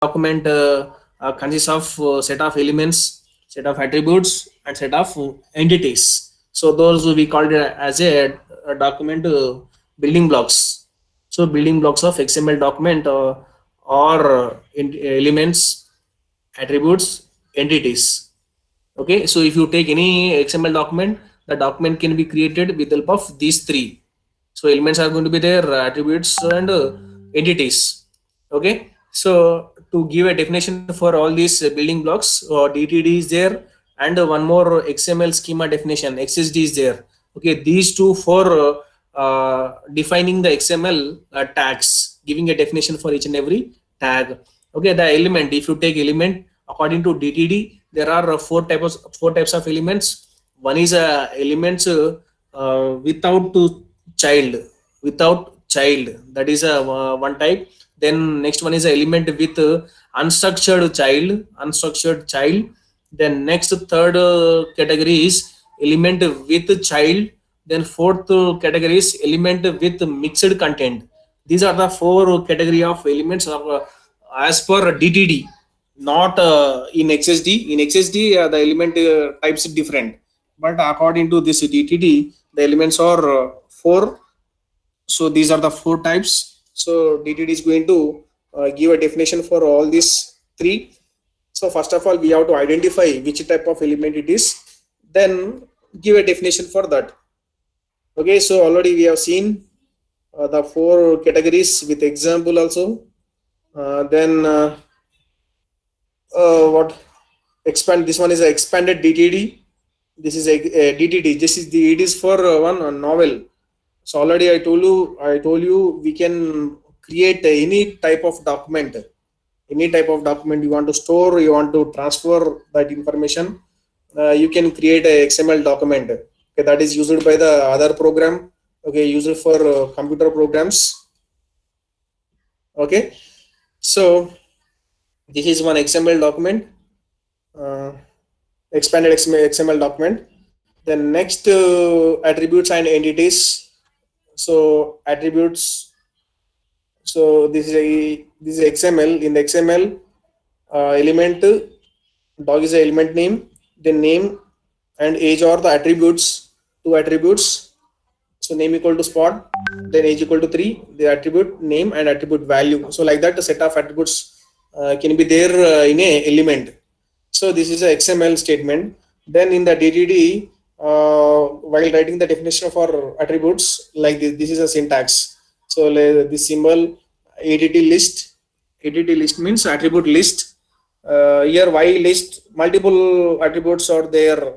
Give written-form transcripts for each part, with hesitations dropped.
document consists of set of elements, set of attributes, and set of entities. So those we called it as a document building blocks. So building blocks of XML document or elements, attributes, entities. Okay, so if you take any XML document, the document can be created with the help of these three. So elements are going to be there, attributes and entities. Okay, so to give a definition for all these building blocks, DTD is there, and one more XML schema definition, XSD is there. Okay, these two for defining the XML tags, giving a definition for each and every tag. Okay, the element, if you take element according to DTD, there are four types of elements. One is elements without child, that is a one type. Then next one is a element with unstructured child. Then next third category is element with child. Then fourth category is element with mixed content. These are the four category of elements of as per DTD, not in XSD. In XSD, the element types are different, but according to this DTD, the elements are four. So these are the four types. So DTD is going to give a definition for all these three. So first of all, we have to identify which type of element it is, then give a definition for that. Okay, so already we have seen the four categories with example also. Then what expand? This one is a expanded DTD. This is a DTD. It is for one novel. So already I told you we can create any type of document. Any type of document you want to store, you want to transfer that information, you can create a XML document. Okay, that is used by the other program. Okay, used for computer programs. Okay, so this is one XML document, expanded XML document. Then next attributes and entities. So attributes. So this is XML. In the XML element, dog is the element name. Then name and age are the attributes. Two attributes. So name equal to spot. Then age equal to 3. The attribute name and attribute value. So like that, the set of attributes can be there in a element. So this is a XML statement. Then in the DTD, while writing the definition for attributes, like this is a syntax. So this symbol ADT list. ADT list means attribute list. Here Y list, multiple attributes are there.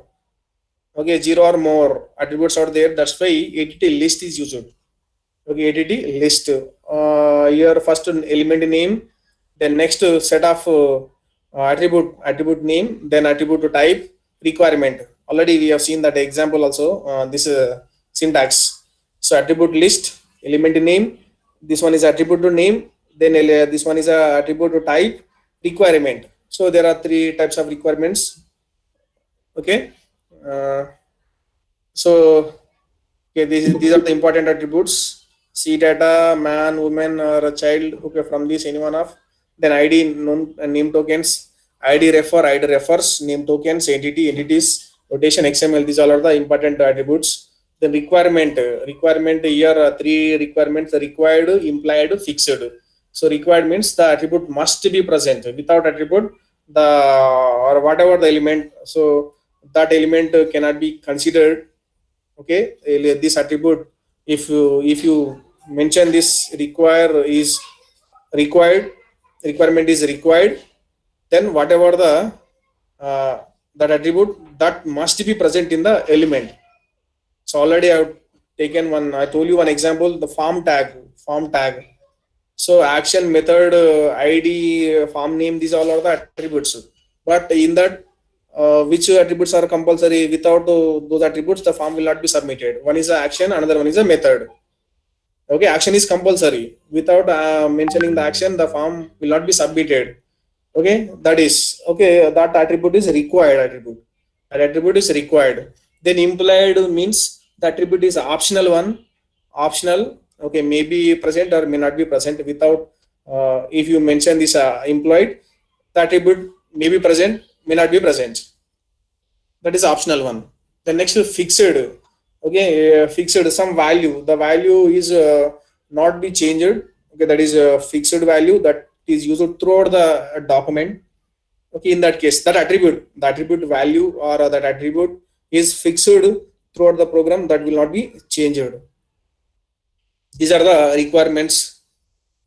Okay, 0 or more attributes are there. That's why ADT list is used. Okay, ADT list. Here first element name, then next set of attribute name, then attribute type, requirement. Already we have seen that example also. This syntax. So attribute list, element name. This one is attribute to name. Then this one is a attribute to type, requirement. So there are three types of requirements. Okay. So okay, these are the important attributes. C data, man, woman, or a child. Okay, from this any one of. Then ID, name tokens, ID refer, ID refers, name tokens, entities, rotation, XML. These all are the important attributes. The requirement here three requirements: required, implied, fixed. So required means the attribute must be present. Without attribute, or whatever the element, so that element cannot be considered. Okay, this attribute, if you mention this requirement is required, then whatever the that attribute that must be present in the element. So already I have taken one. I told you one example, the form tag. So action, method, ID, form name, these all are the attributes. But in that, which attributes are compulsory? Without those attributes, the form will not be submitted. One is a action, another one is a method. Okay, action is compulsory. Without mentioning the action, the form will not be submitted. Okay, that is okay. That attribute is required attribute. That attribute is required. Then implied means the attribute is optional one. Optional. Okay, may be present or may not be present. Without If you mention this employed, the attribute may be present, may not be present. That is optional one. The next is fixed. Okay, fixed some value. The value is not be changed. Okay, that is a fixed value that is used throughout the document. Okay, in that case, the attribute value or that attribute is fixed throughout the program, that will not be changed. These are the requirements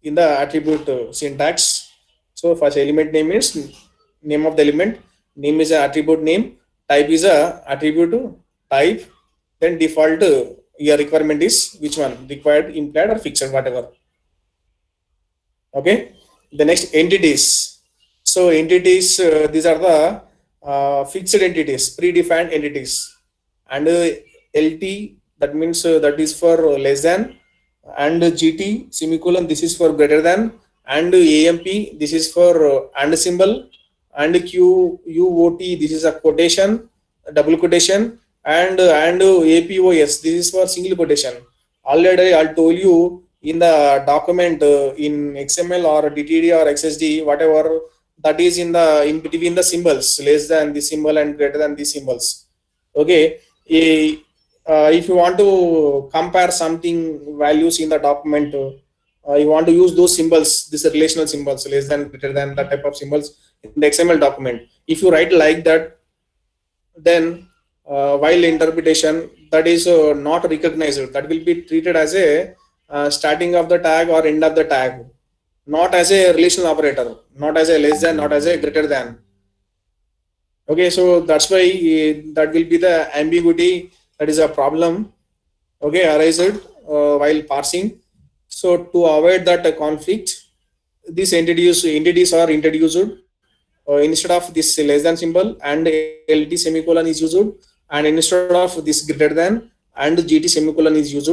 in the attribute syntax. So first element name is name of the element, name is a attribute name, type is a attribute type, then default your requirement is which one, required, implied or fixed, whatever. Okay, the next entities. So entities, these are the fixed entities, predefined entities, and LT, that means that is for less than, and GT semicolon, this is for greater than, and AMP, this is for and symbol, and QUOT, this is a quotation, a double quotation, and APOS, this is for single quotation. Already I told you in the document in XML or DTD or XSD, whatever, that is in the in between the symbols, less than the symbol and greater than the symbols. Okay, if you want to compare something values in the document, you want to use those symbols, these relational symbols, less than, greater than, that type of symbols in the XML document. If you write like that, then while interpretation, that is not recognized, that will be treated as a starting of the tag or end of the tag, not as a relational operator, not as a less than, not as a greater than. Okay, so that's why that will be the ambiguity, that is a problem, okay, arised while parsing. So to avoid that conflict, these entities are introduced instead of this less than symbol, and LT semicolon is used, and instead of this greater than and GT semicolon is used.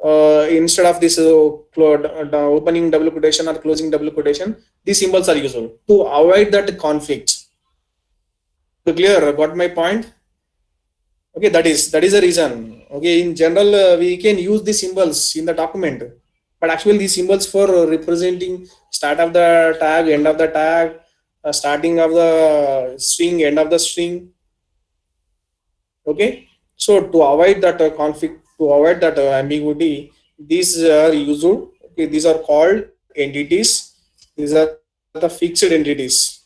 Instead of this opening double quotation or closing double quotation, these symbols are used to avoid that conflict. So clear? Got my point? Okay, that is the reason. Okay, in general, we can use the symbols in the document, but actually these symbols for representing start of the tag, end of the tag, starting of the string, end of the string. Okay, so to avoid that conflict, to avoid that ambiguity, these are used. Okay, these are called entities. These are the fixed entities.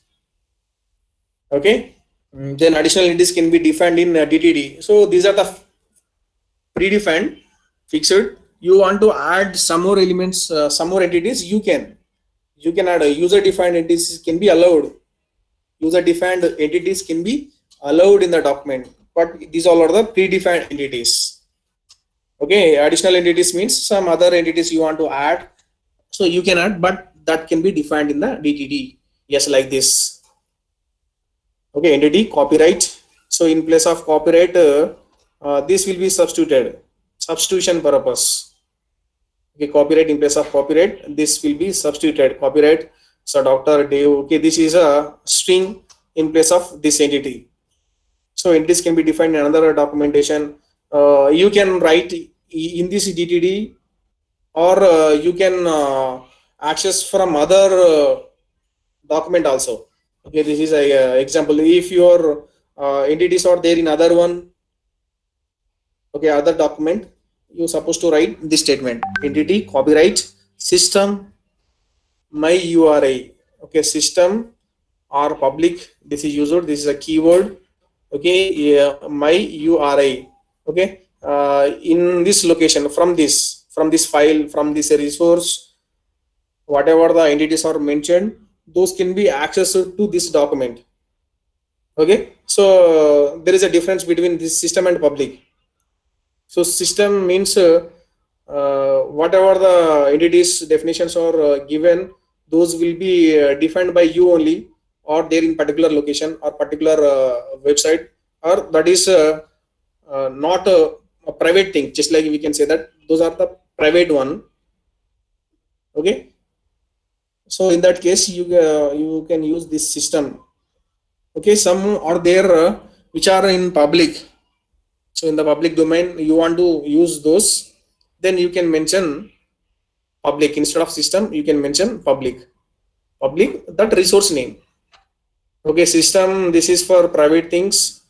Okay. Then additional entities can be defined in DTD. So these are the predefined, fixed. You want to add some more elements, some more entities, you can add a user defined entities can be allowed. User defined entities can be allowed in the document, but these all are the predefined entities. Okay, additional entities means some other entities you want to add, so you can add, but that can be defined in the DTD. Yes, like this. Okay, entity copyright. So in place of copyright, this will be substituted, substitution purpose. Okay, copyright in place of copyright, this will be substituted, copyright. So Dr. Dave, okay, this is a string in place of this entity. So entities can be defined in another documentation. You can write in this DTD, or you can access from other document also. Okay, this is a example. If your entities are there in other one, okay, other document, you're supposed to write this statement: entity copyright system my URI. Okay, system or public, this is used, this is a keyword. Okay, yeah, my URI. Okay, in this location, from this file, from this resource, whatever the entities are mentioned, those can be accessed to this document. Okay, so there is a difference between this system and public. So system means whatever the entities definitions are given, those will be defined by you only, or there in particular location or particular website, or that is not a private thing, just like we can say that those are the private one. Okay, so in that case, you can use this system. Okay, some are there which are in public. So in the public domain, you want to use those, then you can mention public. Instead of system, you can mention public that resource name. Okay, system, this is for private things.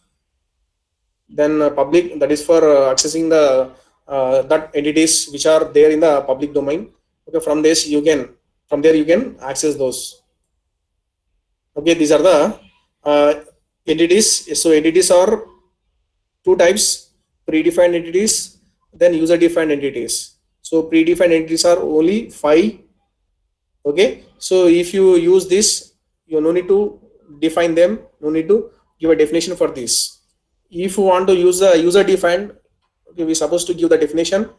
Then public, that is for accessing the that entities which are there in the public domain. Okay, from there you can access those. Okay, these are the entities. So entities are two types: predefined entities, then user defined entities. So predefined entities are only 5. Okay, so if you use this, you no need to define them, no need to give a definition for this. If you want to use the user defined, okay, we're supposed to give the definition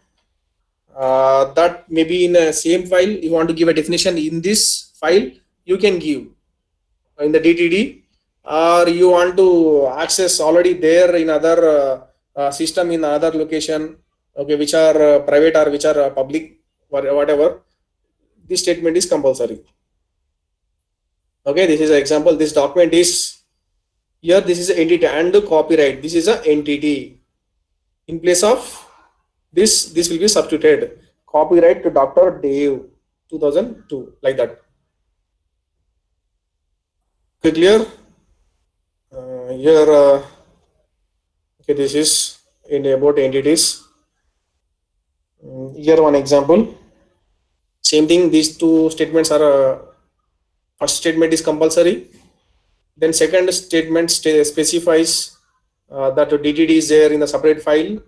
that maybe in a same file you want to give a definition in this file, you can give in the DTD, or you want to access already there in other system in other location, okay, which are private or which are public, whatever. This statement is compulsory. Okay, this is an example. This document is here. This is an entity and copyright. This is an entity. In place of this will be substituted copyright to Dr. Dave 2002, like that. Okay, clear? Here, okay, this is in about entities. Here one example. Same thing. These two statements are. First statement is compulsory. Then second statement specifies that DTD is there in the separate file,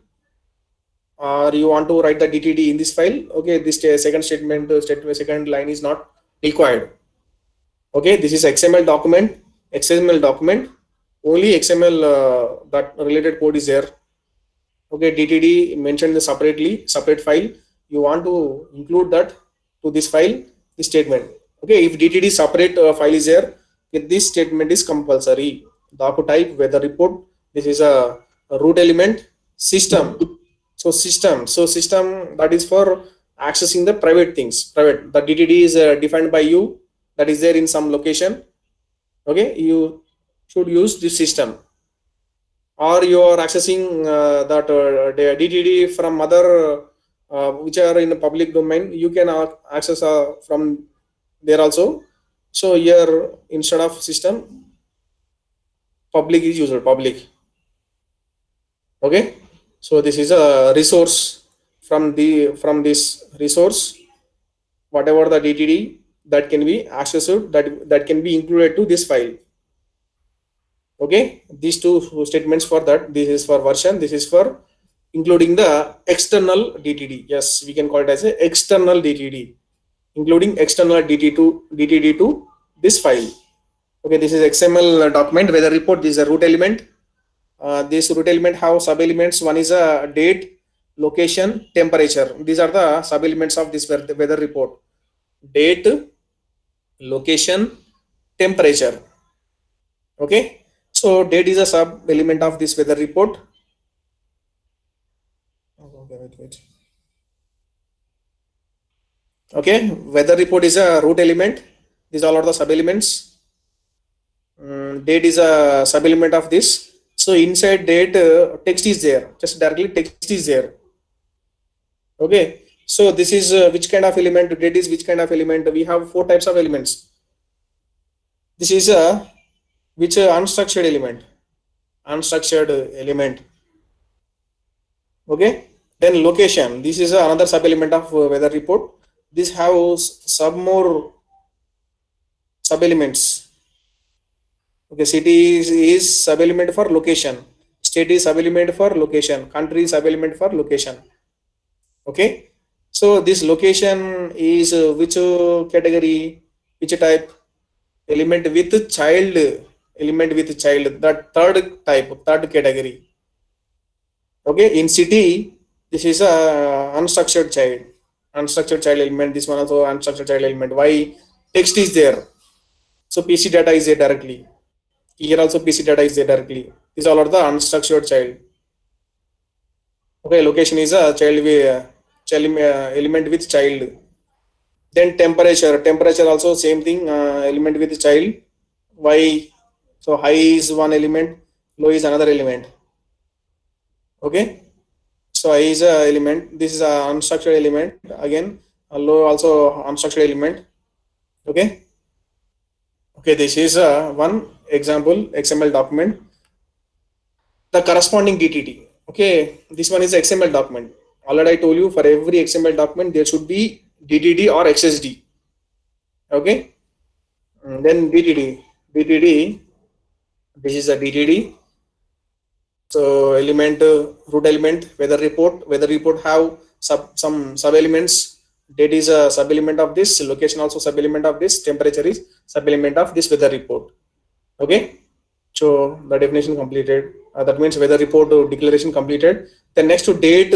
or you want to write the DTD in this file. Okay, this second statement, second line is not required. Okay, this is XML document. Only XML that related code is there. Okay, DTD mentioned separate file. You want to include that to this file, this statement. Okay, if DTD separate file is there, this statement is compulsory. Docu type, weather report. This is a root element. System. So system that is for accessing the private things. Private. The DTD is defined by you. That is there in some location. Okay, you should use this system. Or you are accessing that the DTD from other which are in the public domain. You can access from there also. So here instead of system, public is used. Public. Okay. So this is a resource. From this resource, whatever the DTD that can be accessed, that can be included to this file. Okay, these two statements for that. This is for version, this is for including the external DTD. Yes, we can call it as a external DTD, including external DTD to this file. Okay, this is XML document weather report. This is a root element. This root element have sub elements. One is a date, location, temperature. These are the sub elements of this weather report. Date, location, temperature. Okay, so date is a sub element of this weather report. Wait. Okay, weather report is a root element. These all are the sub elements. Date is a sub element of this. So inside date, text is there. Just directly text is there. Okay. So this is which kind of element? Date is which kind of element? We have 4 types of elements. This is a which unstructured element. Unstructured element. Okay. Then location. This is another sub element of weather report. This has more sub elements. Okay, city is sub element for location. State is sub element for location. Country is sub element for location. Okay. So this location is which category, which type? Element with child. Element with child. That third type, third category. Okay. In city, this is a unstructured child. Unstructured child element. This one also unstructured child element. Why? Text is there. So PC data is there directly. Here also PC data is there directly. These all are the unstructured child. Okay, location is a child element with child. Then temperature also same thing, element with child. Why? So high is one element, low is another element. Okay, so high is a element. This is a unstructured element. Again, Low also unstructured element. Okay. Okay, this is one example XML document. The corresponding DTD. Okay, this one is XML document. Already I told you for every XML document there should be DTD or XSD. Okay, then DTD. DTD. This is a DTD. So element, root element, weather report. Weather report have some sub elements. Date is a sub element of this. Location also sub element of this. Temperature is sub element of this weather report. Okay. So the definition completed. That means weather report declaration completed. Then next to date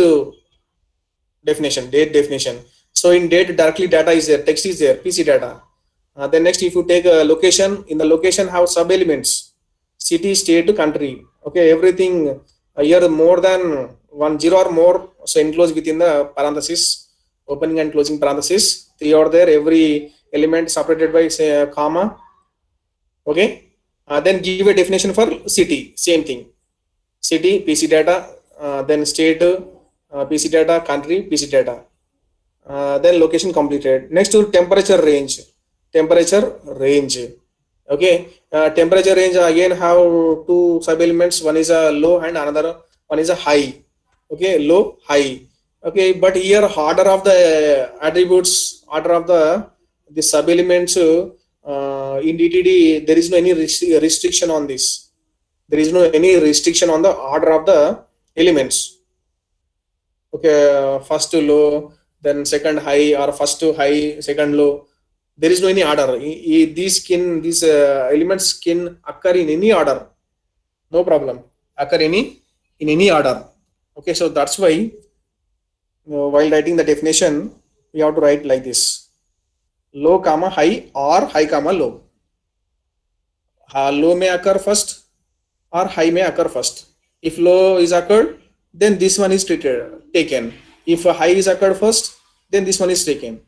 definition, date definition. So in date directly data is there, text is there, PC data. Then next, if you take a location, in the location have sub elements, city, state, country. Okay, everything here more than 10 or more, so enclosed within the parenthesis, opening and closing parenthesis. 3 are there. Every element separated by say a comma. Okay, then give a definition for city. Same thing. City, PC data. Then state, PC data. Country, PC data. Then location completed. Next to temperature range. Temperature range. Okay, temperature range again have two sub elements. One is a low and another one is a high. Okay, low, high. Okay, but here order of the attributes, order of the sub elements in DTD there is no any restriction on this. There is no any restriction on the order of the elements. Okay, first to low, then second high, or first to high, second low. There is no any order. These elements can occur in any order. No problem. Occur in any order. Okay, so that's why while writing the definition, we have to write like this: low comma high or high comma low. Low may occur first or high may occur first. If low is occurred, then this one is taken. If a high is occurred first, then this one is taken.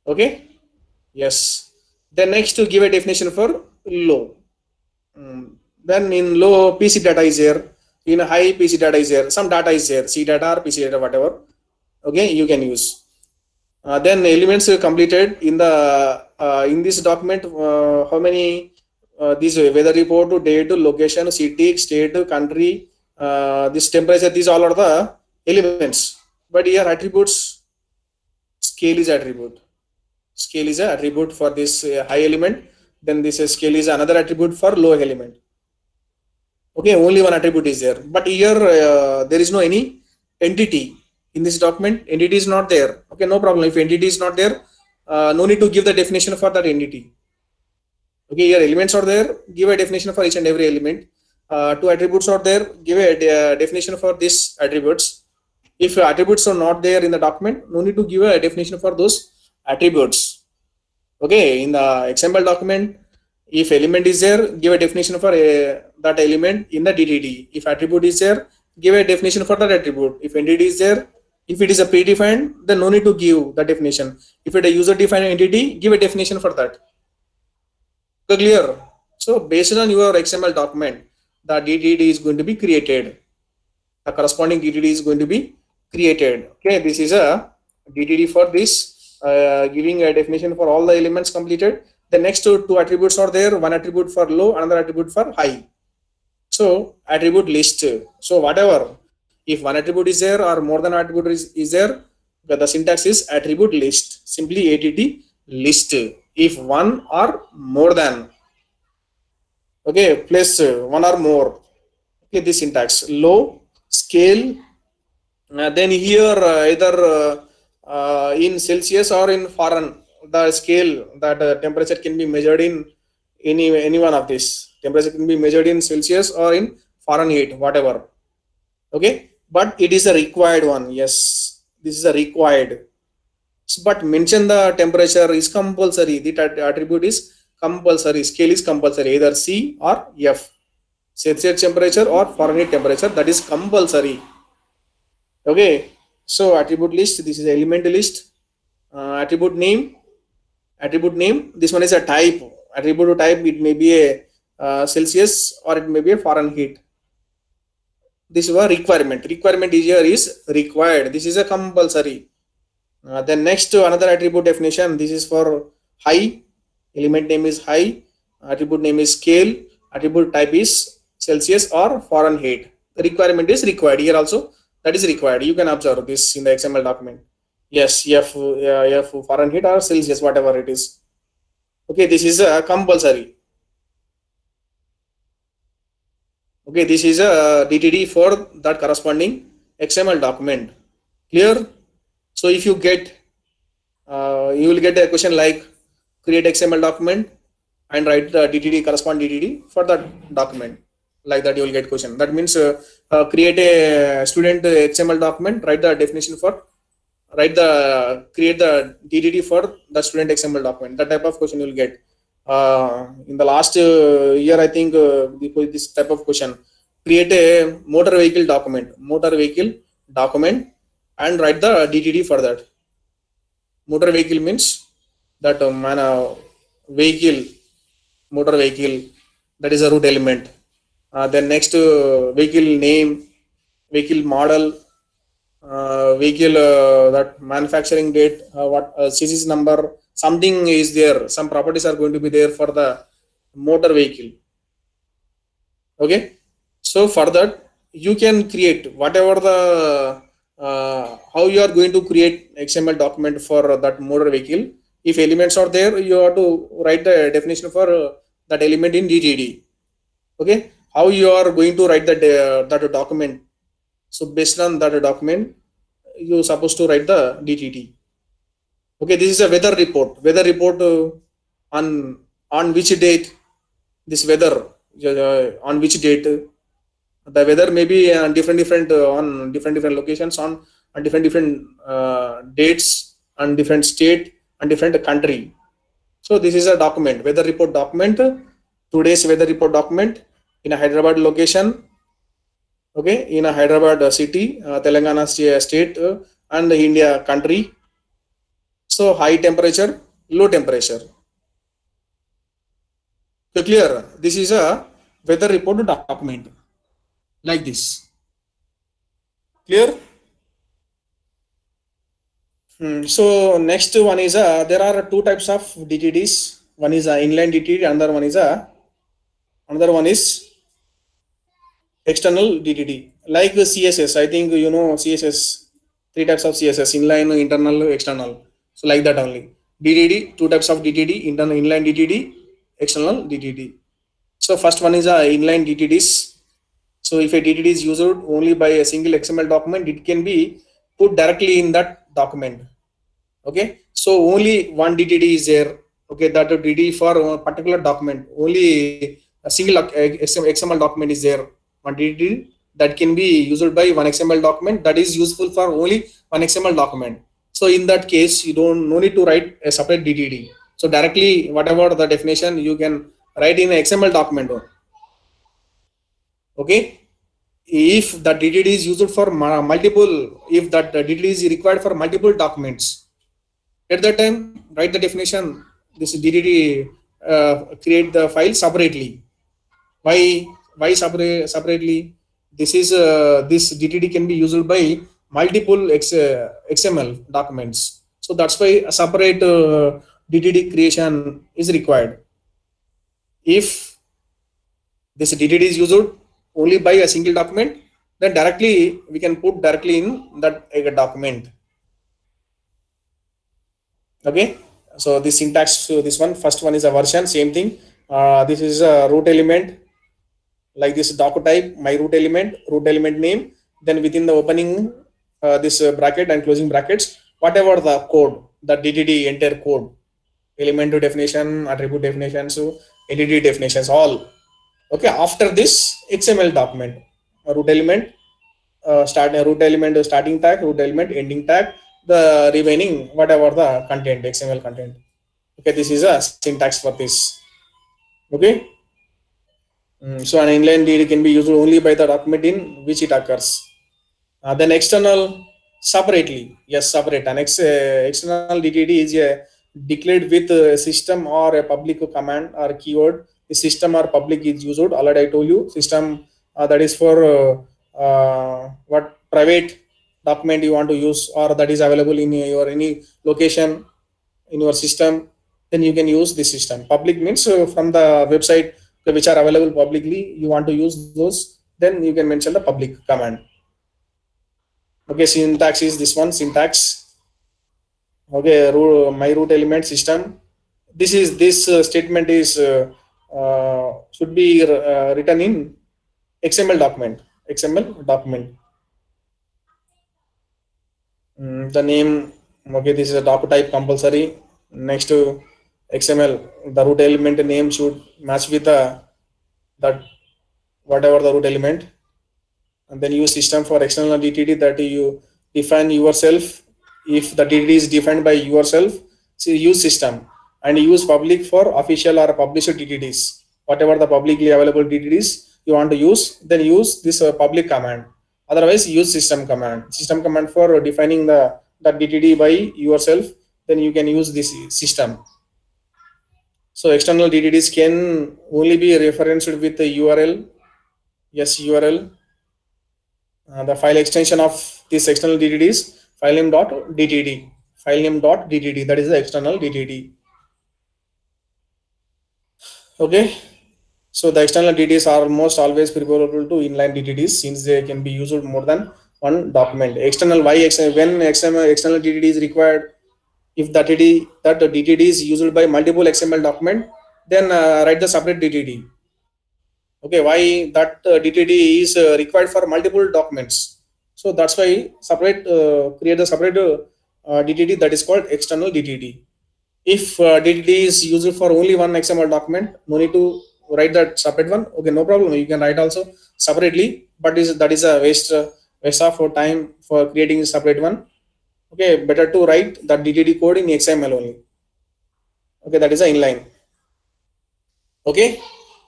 Okay. Yes. Then next to give a definition for low. Then in low PC data is there. In high PC data is there. Some data is there. C data or PC data, whatever. Okay, you can use. Then elements completed in the in this document. How many? This weather report, date, location, city, state, country, this temperature. These all are the elements. But here attributes. Scale is attribute. Scale is an attribute for this high element. Then this scale is another attribute for low element. Okay, only one attribute is there. But here there is no any entity in this document. Entity is not there. Okay, no problem. If entity is not there, no need to give the definition for that entity. Okay, here elements are there. Give a definition for each and every element. Two attributes are there. Give a definition for these attributes. If attributes are not there in the document, no need to give a definition for those attributes. Okay, in the XML document, if element is there, give a definition for that element in the DTD. If attribute is there, give a definition for that attribute. If entity is there, if it is a predefined, then no need to give the definition. If it is a user defined entity, give a definition for that. Clear? So based on your XML document, the DTD is going to be created. The corresponding DTD is going to be created. Okay, this is a DTD for this. Giving a definition for all the elements completed. The next two attributes are there. One attribute for low, another attribute for high. So attribute list. So whatever, if one attribute is there or more than an attribute is there, the syntax is attribute list. Simply ATT list. If one or more than. Okay, plus one or more. Okay, this syntax low, scale. Then here either in Celsius or in Fahrenheit, the scale that temperature can be measured in any one of these. Temperature can be measured in Celsius or in Fahrenheit, whatever. Okay, but it is a required one. Yes, this is a required. But mention the temperature is compulsory. The attribute is compulsory. Scale is compulsory, either C or F. Celsius temperature or Fahrenheit temperature, that is compulsory. Okay. So attribute list, this is element list. Attribute name, this one is a type. Attribute type, it may be a Celsius or it may be a Fahrenheit. This is a requirement. Requirement here is required. This is a compulsory. Then next another attribute definition. This is for high. Element name is high. Attribute name is scale. Attribute type is Celsius or Fahrenheit. The requirement is required here also. That is required. You can observe this in the XML document. Yes, F Fahrenheit or Celsius, whatever it is. Okay, this is compulsory. Okay, this is a DTD for that corresponding XML document. Clear? So if you get, you will get a question like create XML document and write the DTD correspond DTD for that document. Like that, you will get question. That means create a student XML document, write the definition for, create the DTD for the student XML document. That type of question you will get. In the last year, I think this type of question. Create a motor vehicle document, and write the DTD for that. Motor vehicle means that vehicle, motor vehicle, that is a root element. Then next vehicle name, vehicle model, vehicle that manufacturing date, what chassis number, something is there. Some properties are going to be there for the motor vehicle. Okay, so for that you can create whatever the how you are going to create XML document for that motor vehicle. If elements are there, you have to write the definition for that element in DTD. Okay, how you are going to write that document? So based on that document, you are supposed to write the DTD. Okay, this is a weather report. Weather report on which date this weather, on which date the weather may be on different on different locations on different dates on different state and different country. So this is a document, weather report document, today's weather report document in a Hyderabad location. Okay, in a Hyderabad city, Telangana state, and India country. So high temperature, low temperature. So clear? This is a weather report document like this. Clear? So next one is there are two types of DTDs. One is inline DTD, another one is external DTD. Like the CSS, I think you know CSS. Three types of CSS: inline, internal, external. So like that only. DTD, two types of DTD: internal, inline DTD, external DTD. So first one is inline DTDs. So if a DTD is used only by a single XML document, it can be put directly in that document. Okay, so only one DTD is there. Okay, that DTD for a particular document, only a single XML document is there. One DTD that can be used by one XML document, that is useful for only one XML document. So in that case, you don't no need to write a separate DTD. So directly whatever the definition you can write in an XML document. Okay, if the DTD is used for multiple, if that DTD is required for multiple documents, at that time write the definition. This DTD create the file separately. Why separately? This is this DTD can be used by multiple XML documents. So that's why a separate DTD creation is required. If this DTD is used only by a single document, then directly we can put directly in that document. Okay, so this syntax, so this one, first one is a version, same thing. This is a root element, like this doc type, my root element name, then within the opening this bracket and closing brackets, whatever the code, the DTD entire code, element definition, attribute definitions, entity definitions, all. Okay, after this XML document, root element, root element starting tag, root element ending tag, the remaining whatever the content, XML content. Okay, this is a syntax for this. Okay, so an inline DTD can be used only by the document in which it occurs. Then external separately, yes, separate. An external DTD is declared with a system or a public command or keyword. The system or public is used. Already I told you system that is for what private document you want to use, or that is available in your any location in your system, then you can use this system. Public means from the website which are available publicly, you want to use those, then you can mention the public command. Okay, syntax is this one, syntax. Okay, my root element system. This statement is should be written in XML document. XML document. The name. Okay, this is a doc type compulsory. Next to XML, the root element name should match with the that whatever the root element. And then use system for external DTD, that you define yourself. If the DTD is defined by yourself, so use system, and use public for official or published DTDs. Whatever the publicly available DTDs you want to use, then use this public command. Otherwise, use system command. System command for defining the DTD by yourself. Then you can use this system. So external DTDs can only be referenced with the URL. Yes, URL. The file extension of this external DTD is filename.dtd. Filename.dtd, that is the external DTD. Okay. So the external DTDs are almost always preferable to inline DTDs, since they can be used more than one document. External when external DTD is required, if that DTD is used by multiple XML document, then write the separate DTD. Okay, why that DTD is required for multiple documents? So that's why create a separate DTD, that is called external DTD. If DTD is used for only one XML document, no need to write that separate one. Okay, no problem. You can write also separately, but that is a waste of time for creating a separate one. Okay, better to write that DTD code in XML only. Okay, that is a inline. Okay.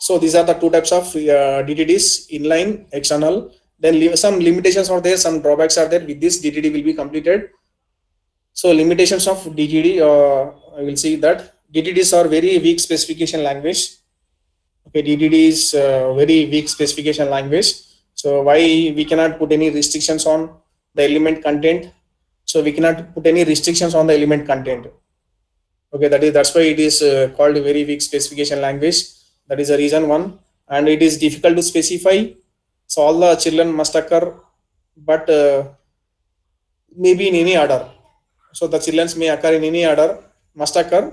So these are the two types of DTDs: inline, external. Then some limitations are there, some drawbacks are there. With this, DTD will be completed. So limitations of DTD, I will see that DTDs are very weak specification language. Okay, DTD is very weak specification language. So why we cannot put any restrictions on the element content? So we cannot put any restrictions on the element content. Okay, that's why it is called a very weak specification language. That is the reason one, and it is difficult to specify. So all the children must occur, but maybe in any order. So the children may occur in any order, must occur,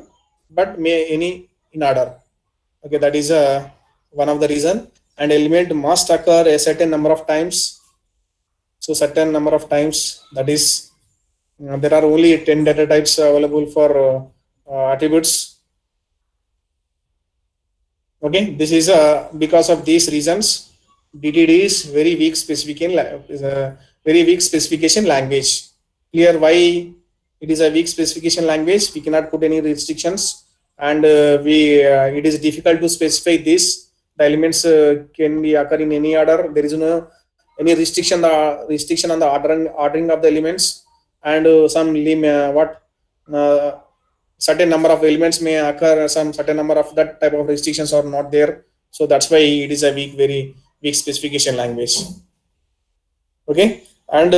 but may any in order. Okay, that is one of the reason. And element must occur a certain number of times. So certain number of times, that is there are only 10 data types available for attributes. Okay, this is because of these reasons, DTD is very weak specification language. Clear why it is a weak specification language? We cannot put any restrictions, and it is difficult to specify this. The elements can be occur in any order. There is no any restriction on the ordering of the elements, and certain number of elements may occur, some certain number of that type of restrictions are not there. So that's why it is a very weak specification language. Okay, and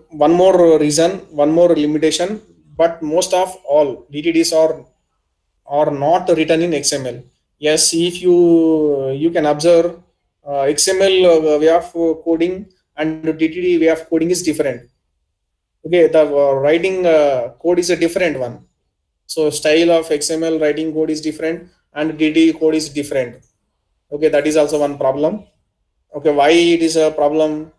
one more reason, one more limitation, but most of all DTDs are not written in XML. Yes, if you can observe XML way of coding and DTD way of coding is different. Okay, the writing code is a different one. So style of XML writing code is different and DTD code is different. Okay, that is also one problem. Okay, why it is a problem?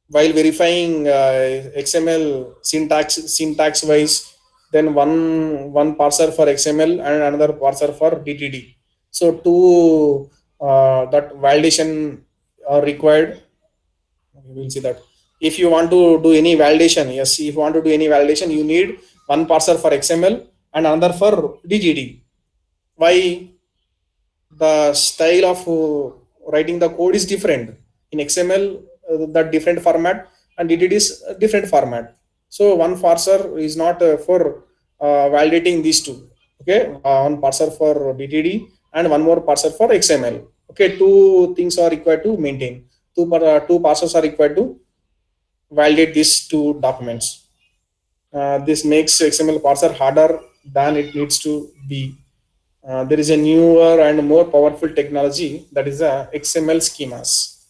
While verifying XML syntax wise, then one parser for XML and another parser for DTD. So two that validation are required. We will see that. If you want to do any validation, yes, if you want to do any validation, you need one parser for XML and another for DTD. Why? The style of writing the code is different. In XML, that different format, and DTD is a different format. So one parser is not for validating these two. Okay, one parser for DTD and one more parser for XML. Okay, two things are required to maintain. Two parsers are required to validate these two documents. This makes XML parser harder than it needs to be. There is a newer and more powerful technology, that is the XML schemas.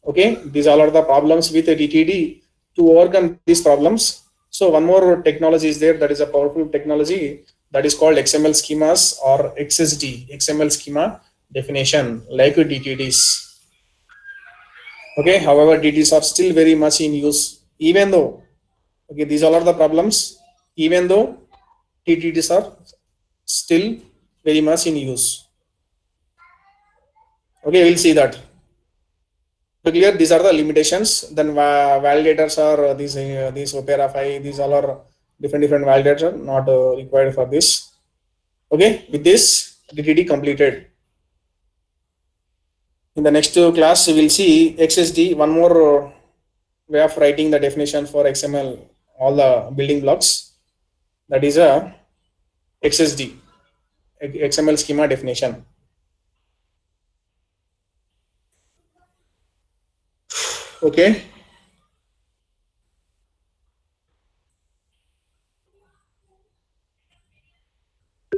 Okay, these all are the problems with a DTD. To overcome these problems, so one more technology is there, that is a powerful technology, that is called XML schemas or XSD, XML schema definition, like DTDs. Okay, however, DTDs are still very much in use, even though, okay, these all are the problems, even though TTDs are still very much in use. Okay, we'll see that. Clear, these are the limitations. Then validators are these Opera 5, these all are different validators, not required for this. Okay, with this DTD completed. In the next class, we will see XSD, one more way of writing the definition for XML, all the building blocks. That is a XSD, XML schema definition. Okay.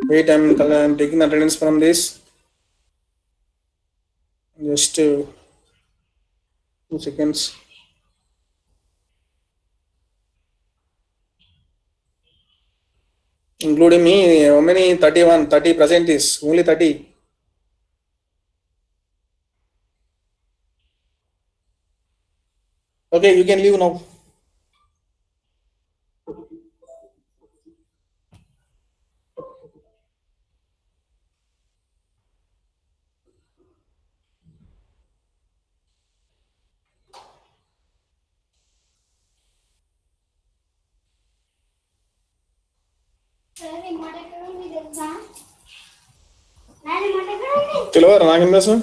Wait, I'm taking attendance from this. Just 2 seconds. Including me, how many? 31, 30 present is only 30. Okay, you can leave now. Hello, Raghavendra sir.